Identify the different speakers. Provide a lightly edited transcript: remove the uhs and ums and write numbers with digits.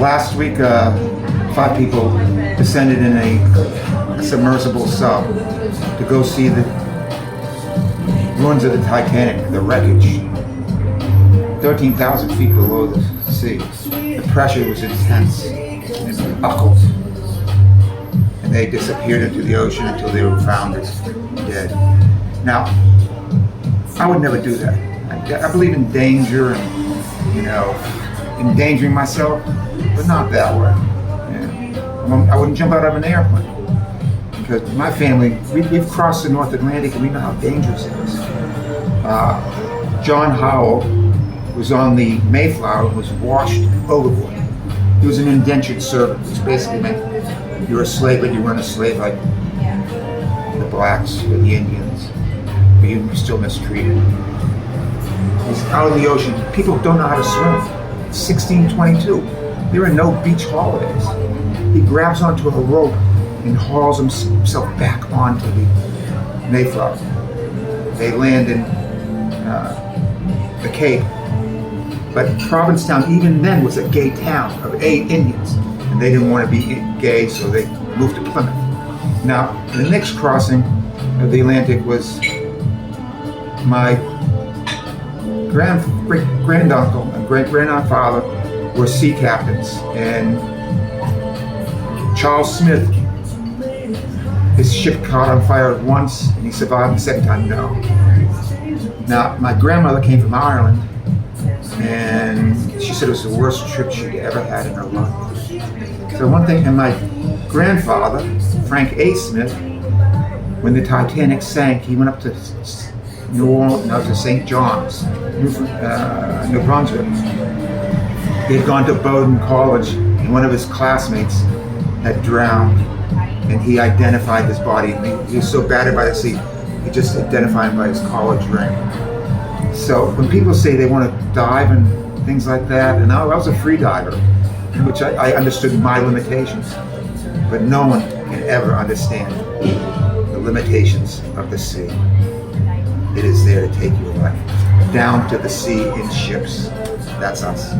Speaker 1: Last week, 5 people descended in a submersible sub to go see the ruins of the Titanic, the wreckage. 13,000 feet below the sea. The pressure was intense and buckled. And they disappeared into the ocean until they were found dead. Now, I would never do that. I believe in danger and, endangering myself, but not that way. I wouldn't jump out of an airplane because my family, we've crossed the North Atlantic and we know how dangerous it is. John Howell was on the Mayflower and was washed overboard. He was an indentured servant, which basically meant you were a slave, but you weren't a slave like the blacks or the Indians, but you were still mistreated. He's out in the ocean. People don't know how to swim. 1622. There are no beach holidays. He grabs onto a rope and hauls himself back onto the Mayflower. They land in the Cape. But Provincetown, even then, was a gay town of 8 Indians. And they didn't want to be gay, so they moved to Plymouth. Now, the next crossing of the Atlantic was my granduncle and great-grandfather were sea captains, and Charles Smith, his ship caught on fire once and he survived the second time. No. Now, my grandmother came from Ireland and she said it was the worst trip she'd ever had in her life. So one thing, and my grandfather, Frank A. Smith, when the Titanic sank, he went up to New Orleans, to St. John's, New Brunswick. He had gone to Bowdoin College, and one of his classmates had drowned, and he identified his body. He was so battered by the sea, he just identified him by his college ring. So when people say they want to dive and things like that, and I was a free diver, which I understood my limitations, but no one can ever understand the limitations of the sea. It is there to take your life down to the sea in ships. That's us.